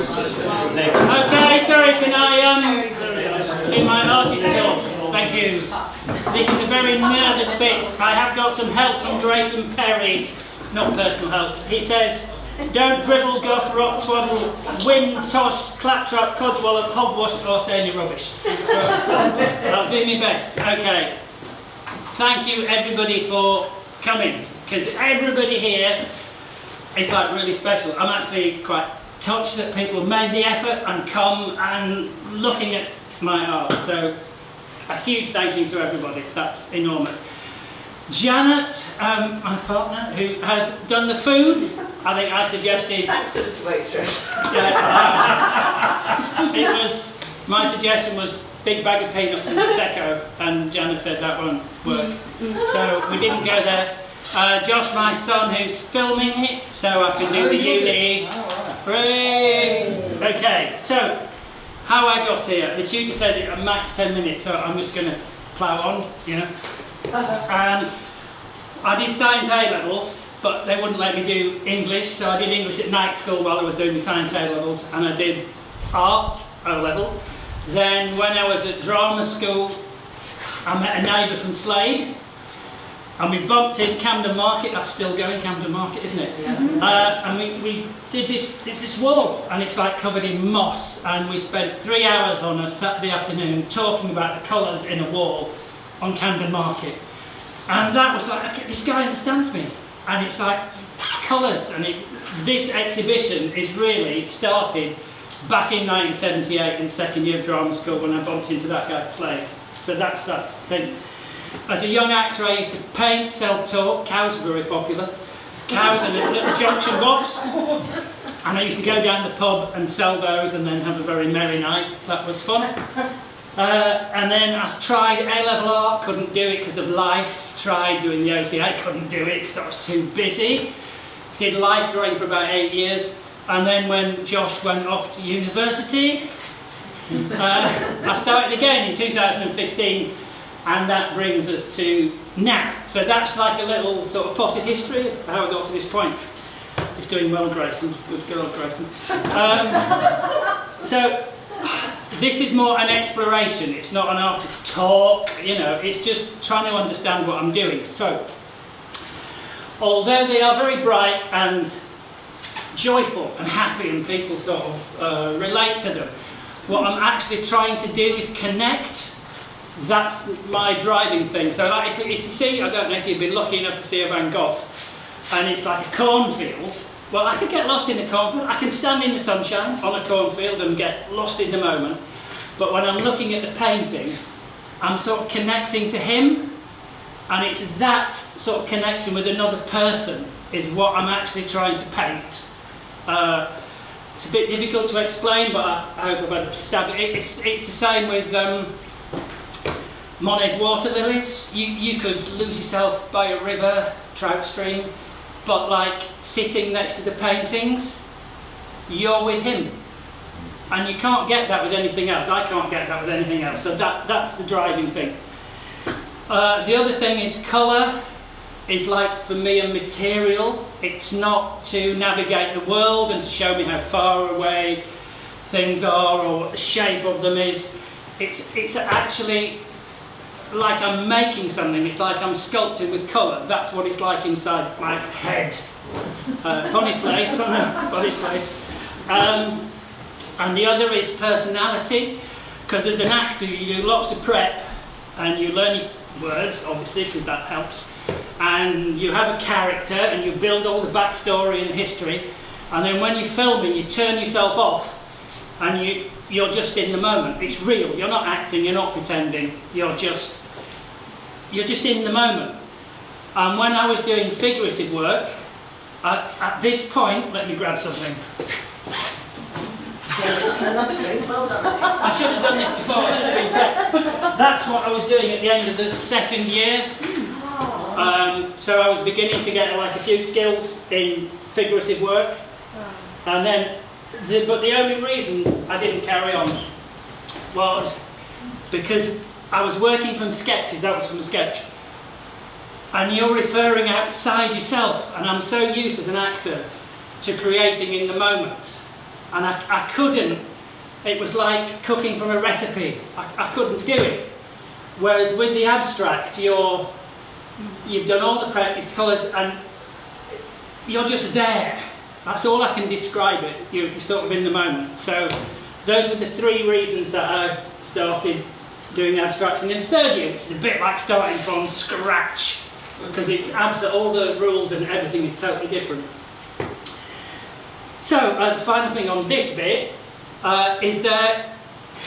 Okay, sorry, can I do my artist talk? Thank you. This is a very nervous bit. I have got some help from Grayson Perry, not personal help. He says, don't dribble, guff, rot, twaddle, win, tosh, claptrap, codswallop, hogwash, or say any rubbish. So, I'll do my best. Okay. Thank you everybody for coming, because everybody here is like really special. I'm actually quite touched that people made the effort and come and looking at my art. So a huge thank you to everybody. That's enormous. Janet, my partner, who has done the food. I think I suggested. That's the waitress. Yeah, it was. My suggestion was big bag of peanuts and Prosecco, and Janet said that won't work. So we didn't go there. Josh, my son, who's filming it, so I can do the uni. Hooray! Okay, so how I got here. The tutor said it max 10 minutes, so I'm just going to plough on, you know. I did science A-levels, but they wouldn't let me do English, so I did English at night school while I was doing my science A-levels, and I did art O-level. Then when I was at drama school, I met a neighbour from Slade, and we bumped in Camden Market. That's still going, Camden Market, isn't it? Yeah. And we did this wall, and it's like covered in moss, and we spent 3 hours on a Saturday afternoon talking about the colours in a wall on Camden Market. And that was like, okay, this guy understands me. And it's like colours, and this exhibition is really started back in 1978 in the second year of drama school when I bumped into that guy at Slade. So that's that thing. As a young actor, I used to paint, self-taught. Cows were very popular. Cows in a little junction box. And I used to go down the pub and sell those and then have a very merry night. That was fun. And then I tried A-level art, couldn't do it because of life. Tried doing the OCA, couldn't do it because I was too busy. Did life drawing for about 8 years. And then when Josh went off to university, I started again in 2015. And that brings us to now. So that's like a little sort of potted history of how I got to this point. He's doing well, Grayson. Good girl, Grayson. So this is more an exploration. It's not an artist talk, you know. It's just trying to understand what I'm doing. So, although they are very bright and joyful and happy and people sort of relate to them, what I'm actually trying to do is connect. That's my driving thing. So like if you see, I don't know if you've been lucky enough to see a Van Gogh, and it's like a cornfield, well, I could get lost in the cornfield. I can stand in the sunshine on a cornfield and get lost in the moment. But when I'm looking at the painting, I'm sort of connecting to him, and it's that sort of connection with another person is what I'm actually trying to paint. It's a bit difficult to explain, but I hope I've had a stab at it. It's the same with Monet's water lilies. You could lose yourself by a river, trout stream, but like sitting next to the paintings, you're with him. And you can't get that with anything else. I can't get that with anything else. So that's the driving thing. The other thing is colour is like, for me, a material. It's not to navigate the world and to show me how far away things are or what the shape of them is. It's actually like I'm making something. It's like I'm sculpting with colour. That's what it's like inside my head. Funny place, funny place. And the other is personality, because as an actor you do lots of prep and you learn your words, obviously, because that helps, and you have a character and you build all the backstory and history, and then when you're filming you turn yourself off and you're just in the moment. It's real. You're not acting, you're not pretending, you're just in the moment. And when I was doing figurative work, at this point, let me grab something. I should have done this before, I should have been prepped. That's what I was doing at the end of the second year. So I was beginning to get like a few skills in figurative work. And then, but the only reason I didn't carry on was because I was working from sketches. That was from a sketch. And you're referring outside yourself, and I'm so used as an actor to creating in the moment and I couldn't. It was like cooking from a recipe. I couldn't do it. Whereas with the abstract, you've done all the colours and you're just there. That's all I can describe it. You're sort of in the moment. So those were the 3 reasons that I started doing abstraction in the 3rd year, which is a bit like starting from scratch, because it's all the rules and everything is totally different. So the final thing on this bit is that,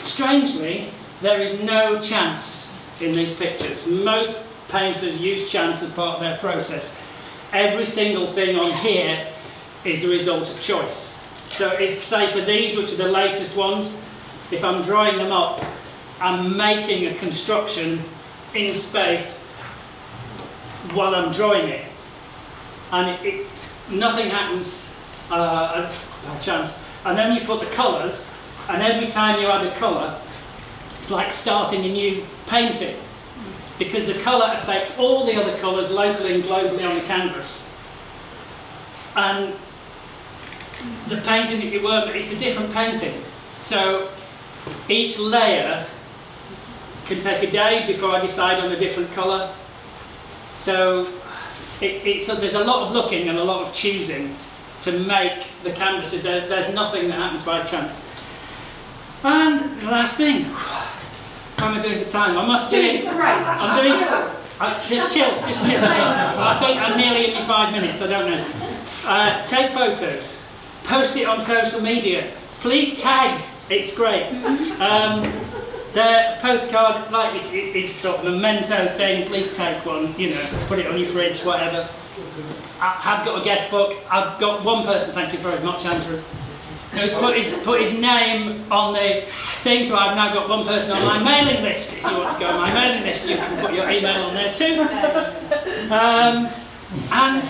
strangely, there is no chance in these pictures. Most painters use chance as part of their process. Every single thing on here is the result of choice. So if, say for these, which are the latest ones, if I'm drawing them up, I'm making a construction in space while I'm drawing it. And nothing happens by chance. And then you put the colours, and every time you add a colour, it's like starting a new painting, because the colour affects all the other colours locally and globally on the canvas. And the painting that you work with, it's a different painting. So each layer can take a day before I decide on a different colour. So there's a lot of looking and a lot of choosing to make the canvases. There's nothing that happens by chance. And the last thing, how am I doing for time? I must do it. I'm doing. Just chill. I think I'm nearly in my 5 minutes. I don't know. Take photos, post it on social media. Please tag. It's great. The postcard, like it's sort of a memento thing. Please take one. You know, put it on your fridge, whatever. I have got a guest book. I've got one person. Thank you very much, Andrew. Who's put his name on the thing, so I've now got one person on my mailing list. If you want to go on my mailing list, you can put your email on there too. And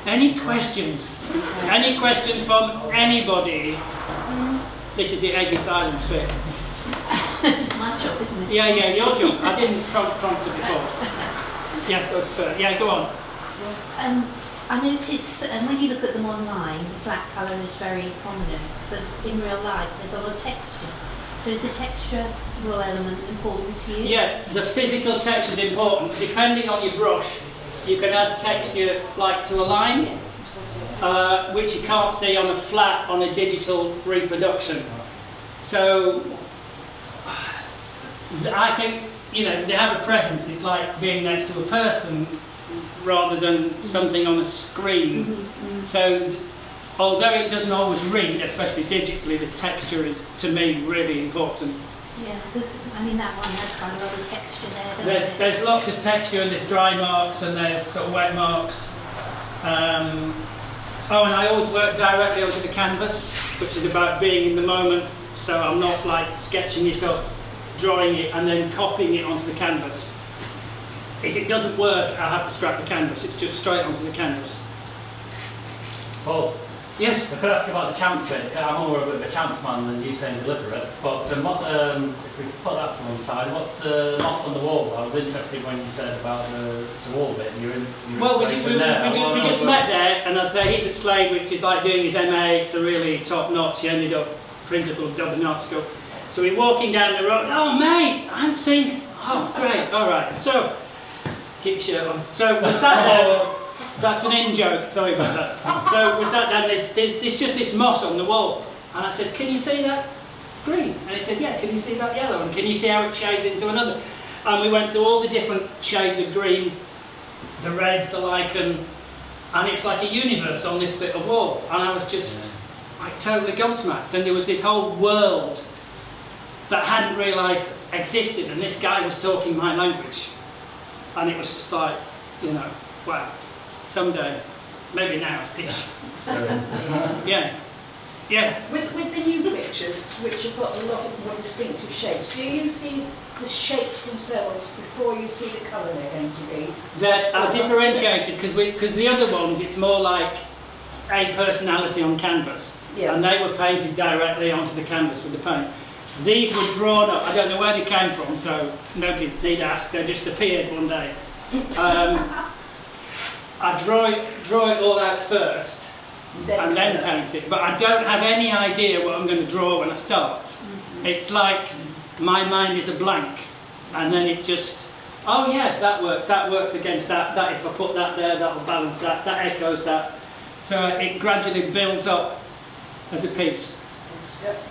any questions? Any questions from anybody? This is the eggy silence bit. It's my job, isn't it? Yeah, your job. I didn't prompt it before. Yes, yeah, go on. I notice when you look at them online, the flat colour is very prominent, but in real life there's a lot of texture. So is the texture raw element important to you? Yeah, the physical texture is important. Depending on your brush, you can add texture like to a line, which you can't see on a digital reproduction. So I think, you know, they have a presence. It's like being next to a person rather than something on a screen. So although it doesn't always read, especially digitally, the texture is, to me, really important. Yeah, because I mean that one has quite a lot of texture there. There's lots of texture, and there's dry marks and there's sort of wet marks. Oh, and I always work directly onto the canvas, which is about being in the moment. So I'm not like sketching it up, drawing it, and then copying it onto the canvas. If it doesn't work, I'll have to scrap the canvas. It's just straight onto the canvas. Paul? Yes? I could ask you about the chance bit. I'm more of a chance man than you saying deliberate, but if we put that to one side, what's the lost on the wall? I was interested when you said about the wall bit. Well, we just met there, and I say he's at Slade, which is like doing his MA. It's a really top notch. He ended up principal of Dublin Art School. So we're walking down the road. Oh, mate, I haven't seen. Oh, great. All right. So keep your shirt on. So we sat there. That's an in-joke, sorry about that. So we sat down, there's just this moss on the wall. And I said, can you see that green? And he said, yeah, can you see that yellow? And can you see how it shades into another? And we went through all the different shades of green, the reds, the lichen, and it's like a universe on this bit of wall. And I was just like totally gobsmacked. And there was this whole world that I hadn't realised existed, and this guy was talking my language. And it was just like, you know, wow. Someday, maybe now-ish. Yeah. With the new pictures, which have got a lot of more distinctive shapes, do you see the shapes themselves before you see the colour they're going to be? That are differentiated because the other ones, it's more like a personality on canvas, and they were painted directly onto the canvas with the paint. These were drawn up. I don't know where they came from, so nobody need ask. They just appeared one day. I draw it all out first, and then paint it. But I don't have any idea what I'm going to draw when I start. It's like my mind is a blank, and then it just, oh yeah, that works against that, if I put that there, that will balance that echoes that. So it gradually builds up as a piece. Yep.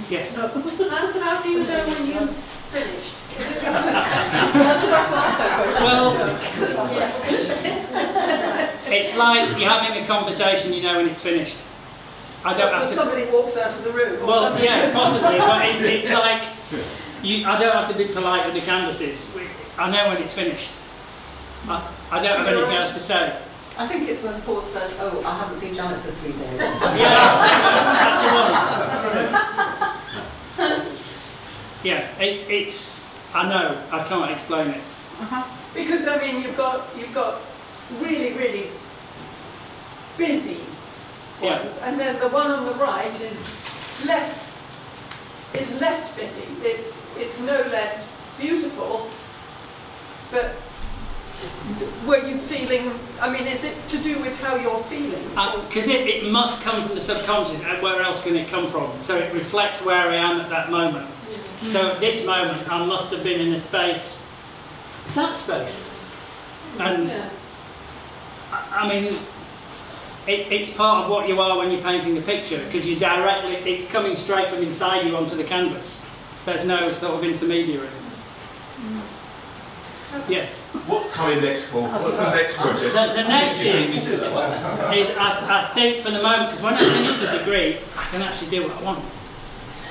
Yes. How do you know when you've finished? I was about to ask that question. Well, it's like you're having a conversation, you know when it's finished. I don't have to. Somebody walks out of the room. Well, yeah, possibly, but it's like I don't have to be polite with the canvases. I know when it's finished. I don't have anything else to say. I think it's when Paul says, "Oh, I haven't seen Janet for 3 days." Yeah, that's the one. Yeah, it's. I know. I can't explain it. Because I mean, you've got really, really busy ones, and then the one on the right is less busy. It's no less beautiful, but were you feeling? I mean, is it to do with how you're feeling? Because it must come from the subconscious, and where else can it come from? So it reflects where I am at that moment. Yeah. So at this moment, I must have been in a space, that space, and Yeah. I mean, it's part of what you are when you're painting a picture, because it's coming straight from inside you onto the canvas. There's no sort of intermediary. Yes. What's coming next, Paul? What's the next project? The next is I think for the moment, because when I finish the degree, I can actually do what I want.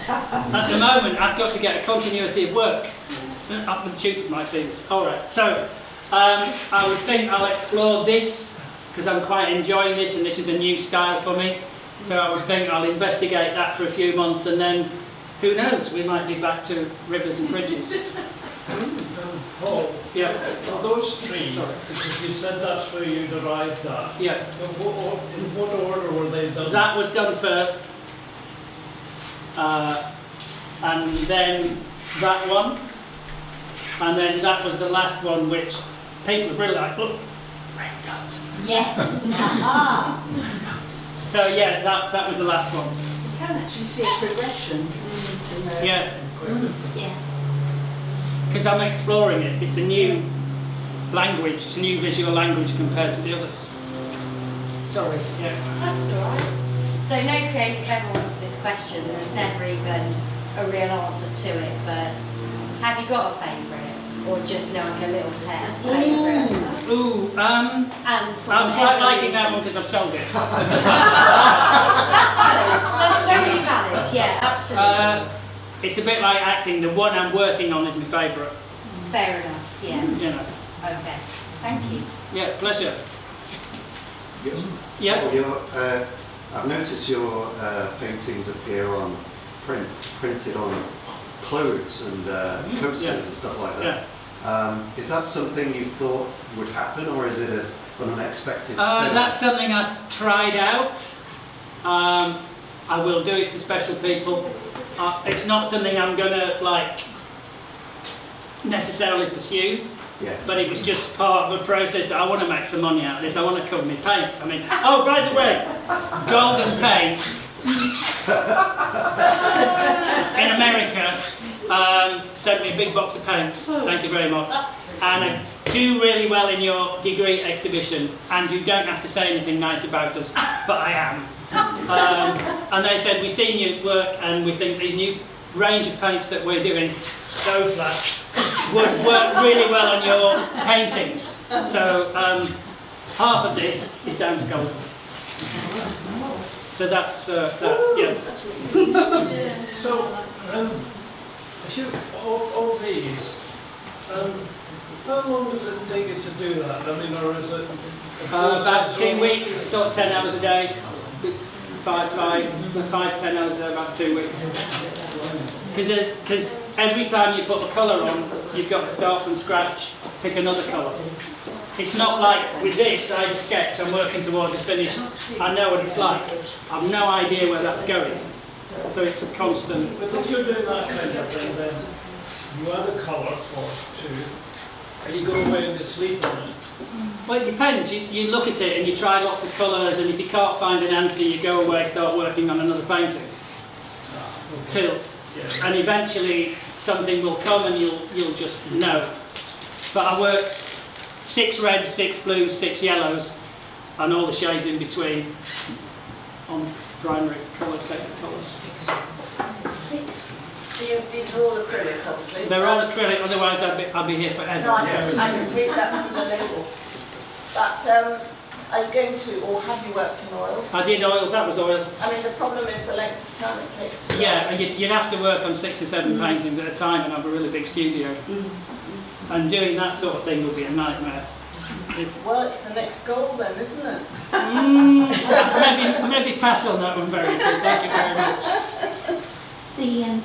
At the moment, I've got to get a continuity of work. The tutors might see this. All right. So I would think I'll explore this, because I'm quite enjoying this, and this is a new style for me. So I would think I'll investigate that for a few months, and then who knows? We might be back to rivers and bridges. Paul, Yeah. for those three, Sorry. because you said that's where you'd arrived at, Yeah. in what order were they done? That was done first, and then that one, and then that was the last one, which people were really like, look, raindrops. Yes. So yeah, that was the last one. You can actually see a progression in those. Yes, Yeah. because I'm exploring it. It's a new language. It's a new visual language compared to the others. Sorry. Yeah. That's all right. So no creative ever wants this question. There's never even a real answer to it. But have you got a favourite, or just knowing a little favourite? Ooh. And I'm quite liking that one because I've sold it. That's valid. That's totally valid. Yeah, absolutely. It's a bit like acting. The one I'm working on is my favourite. Fair enough. Yeah. You know. Okay. Thank you. Yeah, pleasure. Yes. Yeah. Well, I've noticed your paintings appear on printed on clothes and coasters and stuff like that. Yeah. Is that something you thought would happen, or is it an unexpected spin? That's something I've tried out. I will do it for special people. It's not something I'm gonna necessarily pursue. Yeah. But it was just part of a process that I want to make some money out of this. I want to cover my paints. I mean, oh, by the way, Golden Paint in America sent me a big box of paints. Thank you very much. And I do really well in your degree exhibition, and you don't have to say anything nice about us, but I am. And they said, we've seen your work, and we think these new range of paints that we're doing, so flat, would work really well on your paintings. So half of this is down to Golden. So that's yeah. So, all these, how long does it take you to do that? I mean, or is it about 2 weeks, sort of 10 hours a day. 10 hours a day, about 2 weeks. Because every time you put a colour on, you've got to start from scratch, pick another colour. It's not like with this, I sketch, I'm working towards a finish, I know what it's like. I've no idea where that's going. So it's a constant. But if you're doing that kind of thing, then you add a colour or two, And you go away and just sleep on it. Well, it depends. You look at it and you try lots of colours, and if you can't find an answer, you go away, start working on another painting. Till, and eventually something will come and you'll just know. But I worked 6 reds, 6 blues, 6 yellows, and all the shades in between on primary colour set colours. 6. See, these are all acrylic, obviously. They're all acrylic, otherwise I'd be here forever. No, I can see that from the label. But are you going to, or have you worked in oils? I did oils, that was oil. I mean, the problem is the length of time it takes to Yeah, and you'd have to work on 6 or 7 paintings at a time and have a really big studio. And doing that sort of thing would be a nightmare. Well, it's the next goal then, isn't it? Maybe pass on that one, Verity. Thank you very much.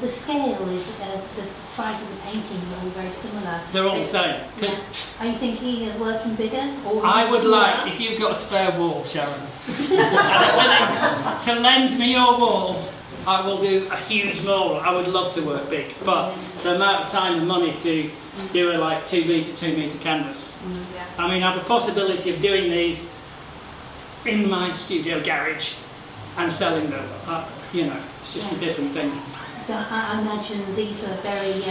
The scale is, the size of the paintings are all very similar. They're all the same. Yeah. Are you thinking of working bigger? Or I would smaller? like, if you've got a spare wall, Sharon, and willing to lend me your wall, I will do a huge mural. I would love to work big, but the amount of time and money to do a like 2 metre canvas. I mean, I have a possibility of doing these in my studio garage and selling them. You know, it's just a different thing. So I imagine these are very,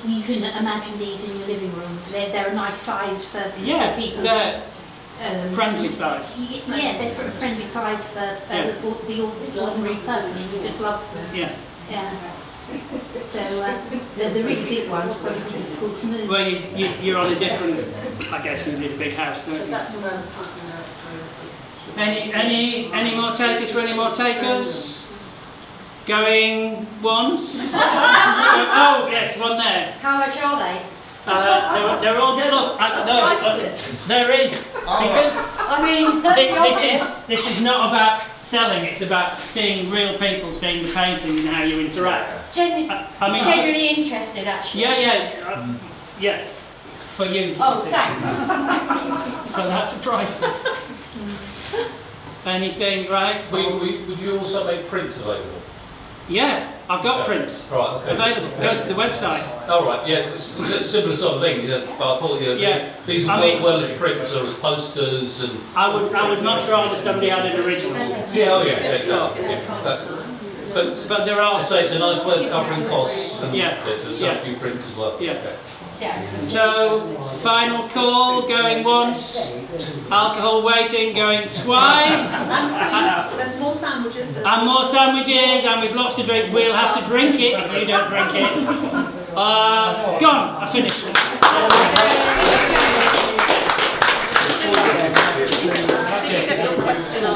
you can imagine these in your living room. They're a nice size for people. They're friendly size. Yeah, they're a friendly size for the ordinary person who just loves them. Yeah. Yeah. So the really big ones probably be difficult to move. Well, you're on a different, I guess you need a big house, don't you? That's what I was talking about. Any more takers for any more takers? Going once? Oh, yes, one there. How much are they? They're all look. There is because I mean, that's the obvious. this is not about selling. It's about seeing real people, seeing the painting and how you interact. Genuinely interested, actually. Yeah. For you. Oh, thanks. So that's a price list. Anything, right? Would you also make prints available? Yeah, I've got prints Right, okay. available. Go to the website. All right, yeah, it's a similar sort of thing. But I thought these were well as prints or as posters and. I would much rather somebody had an original. But there are. I say it's a nice way of covering costs. And there's a few prints as well. Yeah. So, final call, going once, alcohol waiting, going twice. There's more sandwiches. And more sandwiches, and we've lots to drink. We'll have to drink it if you don't drink it. Gone, I finished. Did you get your question on?